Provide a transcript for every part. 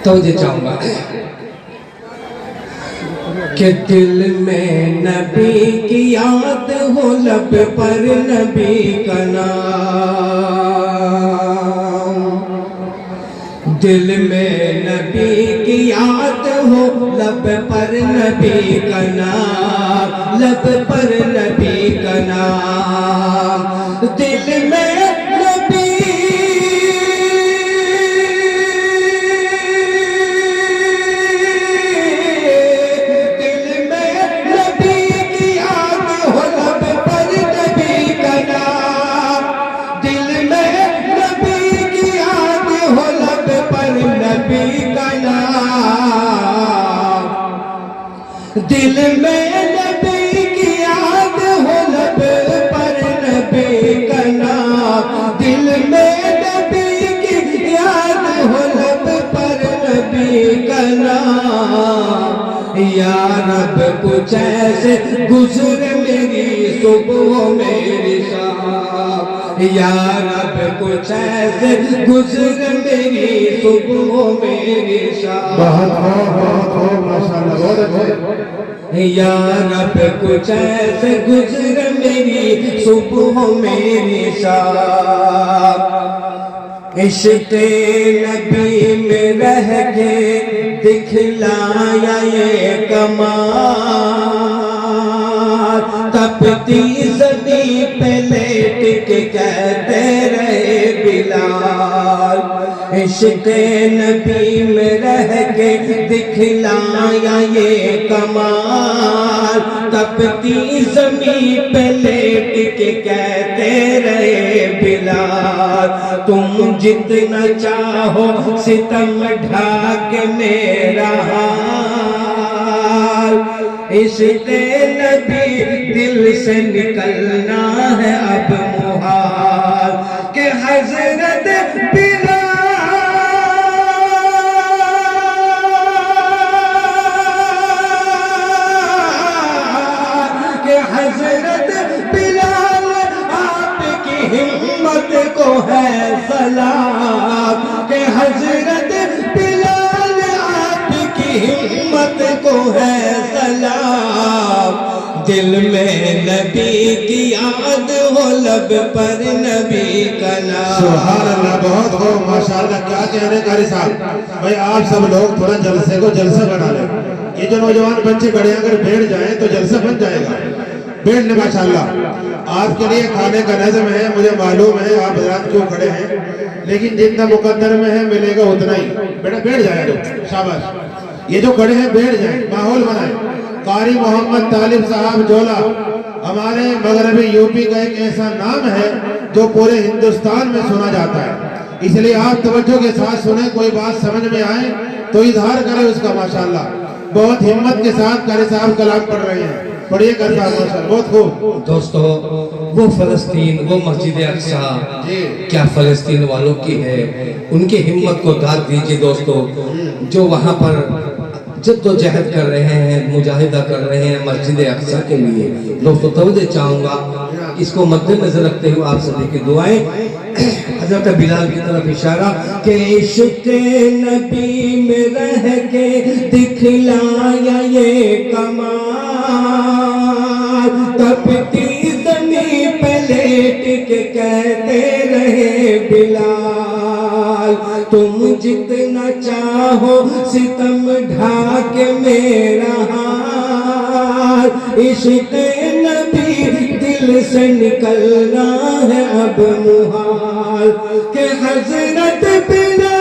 توجہ چاہوں گا کہ دل میں نبی کی یاد ہو، لب پر نبی کا نام، دل میں نبی کی یاد ہو، لب پر نبی کا نام، لب پر نبی کا نام، دل میں دل میں نبی کی یاد ہو، لب پر نبی کا نام، دل میں نبی کی یاد ہو، لب پر نبی کا نام، یا رب کچھ ایسے گزر میری صبح و میری شام، یا رب کچھ ایسے گزر میری صبح و میری شام، یا رب کچھ ایسے گزر میری صبح و میری شام، عشق نبی میں رہ کے دکھلایا یہ کمال، تپتی زمین پہ لیٹ کے کہتے رہے بلال، عشق نبی میں رہ کے دکھلایا یہ کمال، تپتی زمین پہ لیٹ کے کہتے رہے بلال، تم جتنا چاہو ستم ڈھاک میرا حال، عشق نبی دل سے نکلنا ہے اب محال، کہ حضرت بلال آپ کی ہمت کو ہے سلام، کہ حضرت بلال آپ کی ہمت کو ہے سلام، دل میں نبی کی یاد ہو، لب پر نبی کا نام۔ سبحان اللہ، بہت ہو ماشاءاللہ، کیا کہنے قاری صاحب۔ بھائی آپ سب لوگ تھوڑا جلسے کو جلسہ بنا لیں، یہ جو نوجوان بچے بڑے اگر بیٹھ جائیں تو جلسہ بن جائے گا، بیٹھ لیں ماشاءاللہ۔ آپ کے لیے کھانے کا نظم ہے، مجھے معلوم ہے آپ حضرات کیوں کھڑے ہیں، لیکن جتنا مقدر میں ہے ملے گا اتنا ہی، بیٹا بیٹھ جائیں تو شاباش، یہ جو کھڑے ہیں بیٹھ جائیں، ماحول بنائیں۔ قاری محمد طالب صاحب جولا ہمارے مغربی یوپی کا ایک ایسا نام ہے جو پورے ہندوستان میں سنا جاتا ہے، اس لیے آپ توجہ کے ساتھ سنیں، کوئی بات سمجھ میں آئے تو اظہار کریں اس کا ماشاءاللہ۔ بہت ہمت کے ساتھ قاری صاحب کلام پڑھ رہے ہیں، پڑھیے قاری صاحب ماشاءاللہ، بہت خوب۔ دوستو وہ فلسطین، وہ مسجد اقصی کیا فلسطین والوں کی ہے، ان کی ہمت کو داد دیجئے دوستو، جو وہاں پر جد و جہد کر رہے ہیں، مجاہدہ کر رہے ہیں مسجد اقصی کے لیے۔ دوستو توجہ چاہوں گا، اس کو مد نظر رکھتے ہوئے آپ سبھی کی دعائیں، حضرت بلال کی طرف اشارہ کہ عشق نبی میں رہ کے دکھلایا یہ کمال، تپتی زمین پہ لیٹ کے کہتے رہے بلال، تم جتنا چاہو ستم ڈھاک میرا حال، عشق نبی دل سے نکلنا ہے اب محال، کہ حضرت بلال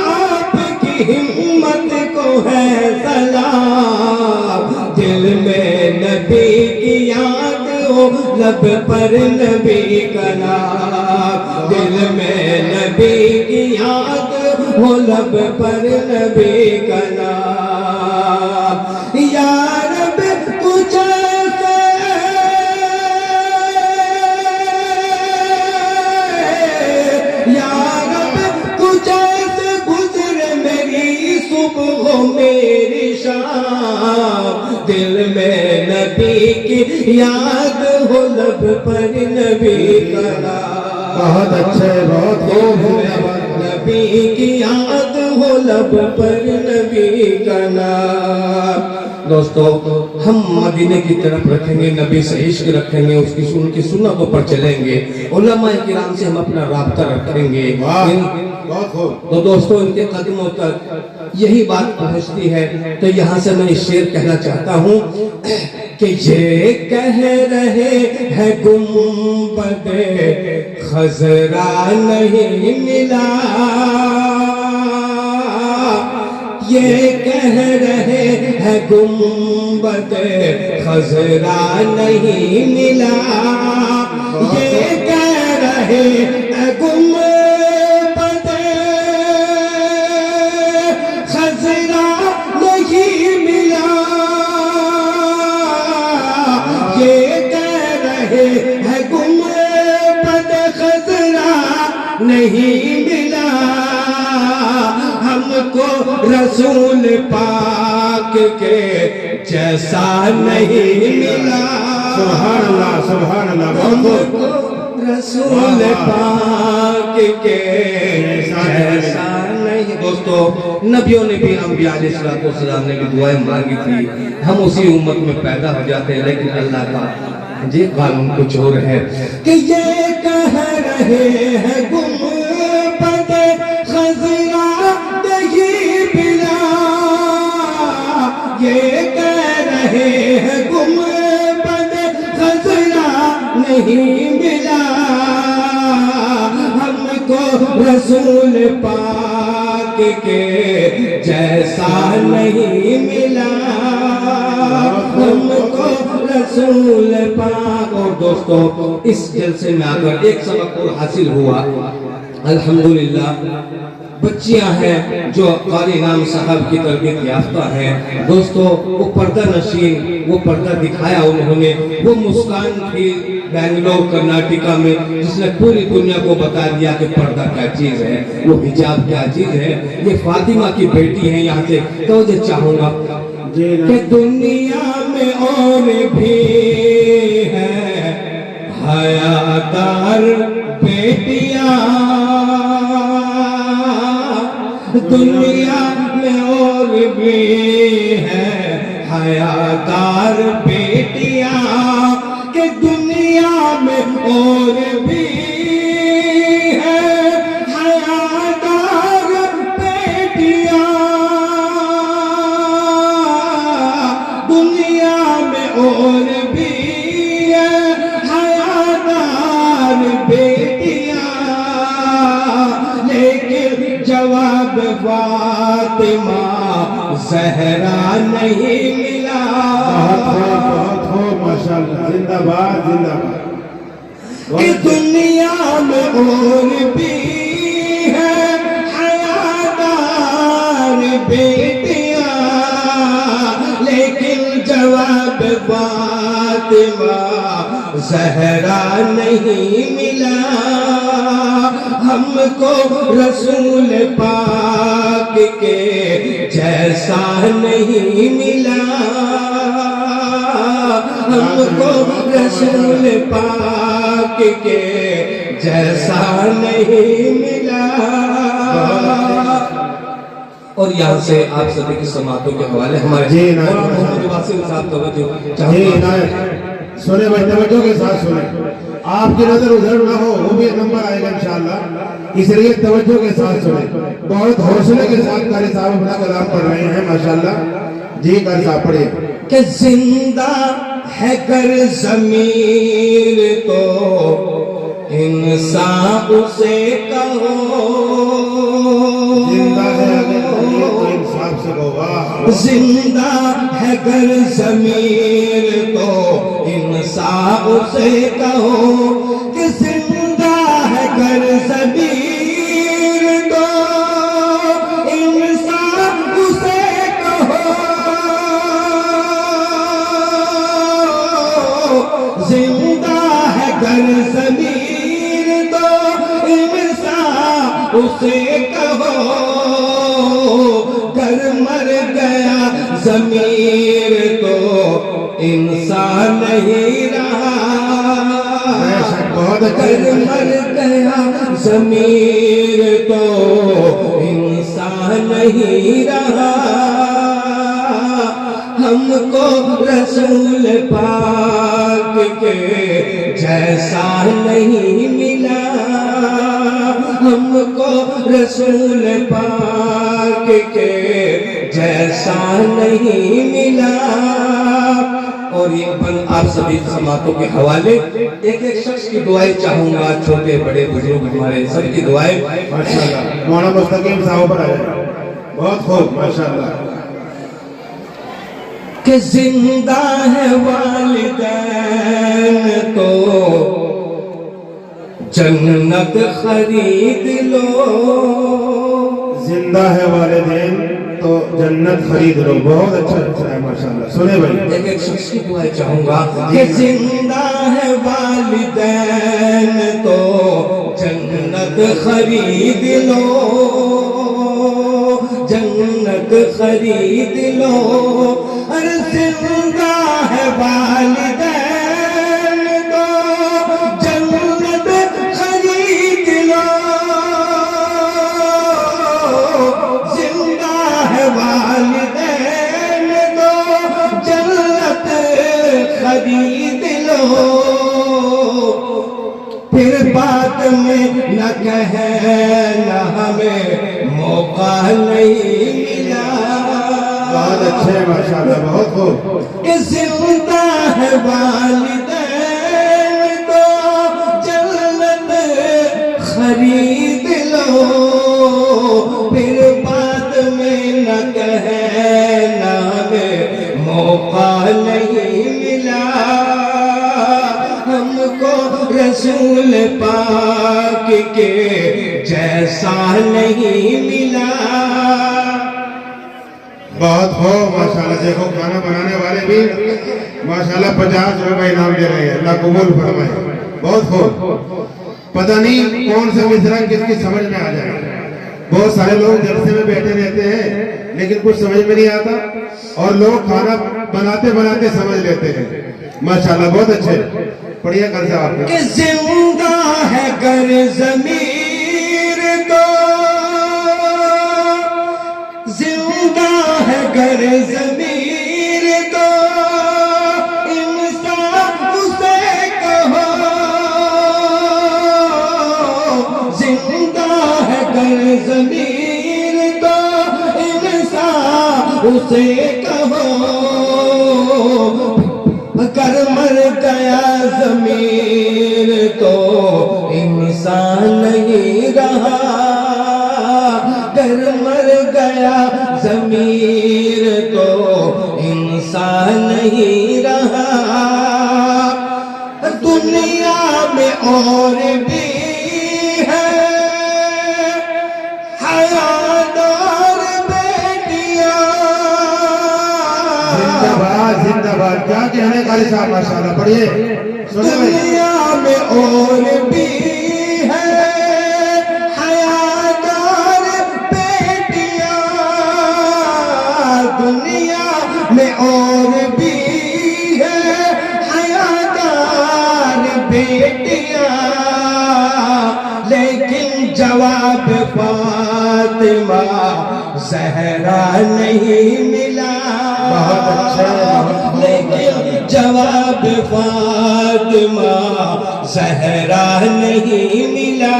آپ کی ہمت کو ہے سلام، دل میں نبی کی یاد ہو، لب پر نبی کا نام، دل میں نبی کی یاد ہو، لب پر نبی کا نام، یا رب کچھ صبح میری شام، دل میں نبی نبی کی یاد ہو لب پر نبی کا نام، بہت اچھے، بہت خوب، نبی کی یاد ہو لب پر نبی کا نام۔ دوستو ہم مدینے کی طرف رکھیں گے، نبی سے عشق رکھیں گے، اس کی سنتوں پر چلیں گے، علماء کرام سے ہم اپنا رابطہ رکھیں گے، بہت خوب۔ تو دوستو ان کے قدموں تک یہی بات پہنچتی ہے۔ تو یہاں سے میں اس شعر کہنا چاہتا ہوں کہ یہ کہہ رہے ہیں گنبد خضرا نہیں ملا، یہ کہہ رہے ہیں گنبد خضرا نہیں ملا، یہ کہہ رہے ہیں گنبد خضرا نہیں ملا، یہ کہہ رہے ہیں گنبد خضرا نہیں ملا، ہم کو رسول پاک کے جیسا نہیں ملا، سبحان اللہ، سبحان اللہ، ہم بہت کو خوب۔ رسول پاک کے جیسا نہیں۔ دوستو نبیوں نے بھی انبیاء علیہ السلام نے بھی دعائیں مانگی تھی، ہم اسی امت میں پیدا ہو جاتے ہیں، لیکن اللہ کا جی قانون کچھ اور ہے کہ یہ کہہ رہے ہیں گنبد خضرا نہیں ملا، یہ کہہ رہے ہیں گنبد خضرا نہیں ملا، ہم کو رسول پاک کے جیسا نہیں ملا، ہم کو رسول پاک۔ اور دوستو اس جلسے میں آ کر ایک سبق اور حاصل ہوا، الحمدللہ بچیاں ہیں جو قاری امام صاحب کی تربیت یافتہ ہیں، دوستو وہ پردہ نشین، وہ پردہ دکھایا انہوں نے، وہ مسکان تھی بنگلور کرناٹکا میں جس نے پوری دنیا کو بتا دیا کہ پردہ کیا چیز ہے، وہ حجاب کیا چیز ہے۔ یہ فاطمہ کی بیٹی ہیں، یہاں سے توجہ چاہوں گا کہ دنیا میں اور بھی ہیں حیادار بیٹیاں، دنیا میں اور بھی ہیں حیادار بیٹیاں، کہ دنیا میں اور بھی ہیں حیادار بیٹیاں، دنیا میں اور بھی ہیں حیادار بیٹیاں، لیکن جواب فاطمہ زہرا نہیں ملا۔ بہت خوب، ماشاءاللہ، زندہ باد، زندہ باد۔ کہ دنیا میں اور بھی ہیں حیادار بیٹیاں، لیکن جواب فاطمہ زہرا نہیں ملا، ہم کو رسول پاک کے جیسا نہیں ملا، ہم کو رسول پاک کے جیسا نہیں ملا۔ اور یہاں سے آپ سبھی کی سماعتوں کے حوالے ہمارے مولانا محمد واصل صاحب توجہ چاہتے سنیں بھائی، توجہ کے ساتھ سنیں، آپ کی نظر ادھر نہ ہو، وہ بھی نمبر آئے گا انشاءاللہ، اس لیے توجہ کے ساتھ سنیں، بہت حوصلے کے ساتھ قاری صاحب اپنا کلام پڑھ رہے ہیں ماشاءاللہ۔ جی قاری صاحب پڑھیے۔ کہ زندہ ہے گر ضمیر تو انسان اسے کہو، زندہ ہے اگر ضمیر تو انصاف سے کہو، زندہ ہے گر ضمیر تو انسان اسے کہو، کہ زندہ ہے گر ضمیر تو انسان اسے کہو، زندہ ہے گر ضمیر تو انسان اسے کہو، گر مر گیا ضمیر تو انسان نہیں رہا، بہت اگر مر گیا ضمیر تو انسان نہیں رہا، ہم کو رسول پاک کے جیسا نہیں ملا، ہم کو رسول پاک کے جیسا نہیں ملا۔ اور یہ آپ سبھی سماعتوں کے حوالے ایک ایک شخص کی دعائیں چاہوں گا، چھوٹے بڑے بزرگ ہمارے سب کی دعائیں۔ ماشاءاللہ مولانا مستقیم صاحب پر آئے، بہت خوب ماشاءاللہ۔ کہ زندہ ہے والدین تو جنت خرید لو، زندہ ہے والدین تو جنت خرید لو، بہت اچھا ہے ماشاءاللہ۔ سنے بھائی ایک ایک شخص کی دعائیں چاہوں گا کہ زندہ ہے والدین تو جنت خرید لو، جنت خرید لو، ارے زندہ ہے والدین تو جنت خرید لو، زندہ ہے والدین تو جنت خرید لو، پھر بعد میں نہ کہنا ہمیں موقع نہیں ملا۔ بہت اچھے ماشاءاللہ، بہت خوب۔ کہ زندہ ہے والدین تو جنت خرید لو، پھر بعد میں نہ کہنا ہمیں موقع نہیں ملا، ہم کو رسول پاک کے جیسا نہیں ملا۔ بہت خوب ماشاءاللہ۔ دیکھو کھانا بنانے والے بھی ماشاءاللہ 50 روپے کا انعام دے رہے ہیں، اللہ قبول فرمائے، بہت خوب۔ پتہ نہیں کون سا مصرع کس کی سمجھ میں آ جائے، بہت سارے لوگ جلسے میں بیٹھے رہتے ہیں لیکن کچھ سمجھ میں نہیں آتا، اور لوگ کھانا بناتے بناتے سمجھ لیتے ہیں ماشاءاللہ، بہت اچھے۔ پڑھیے کل سے آپ کہ زندہ ہے گر ضمیر تو، زندہ ہے گر ضمیر تو انسان اسے کہو، زندہ ہے گر ضمیر تو انسان اسے کہو، اگر مر گیا ضمیر تو انسان نہیں رہا، اگر مر گیا ضمیر تو انسان نہیں رہا، دنیا میں اور بھی ہے حیادار بیٹیاں، زندہ باد زندہ باد، کیا کہنے قاری صاحب ماشاءاللہ، پڑھیے سنے بھائی۔ دنیا میں اور بھی ہے حیادار بیٹیاں، دنیا میں اور بھی ہے حیادار بیٹیاں، لیکن جواب فاطمہ زہرا نہیں ملا، بہت اچھا، لیکن جواب فاطمہ زہرا نہیں ملا،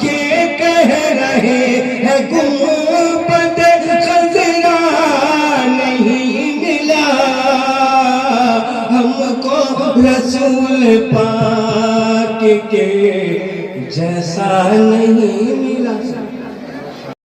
یہ کہہ رہے ہیں گنبد خضرا نہیں ملا، ہم کو رسول پاک کے جیسا نہیں ملا۔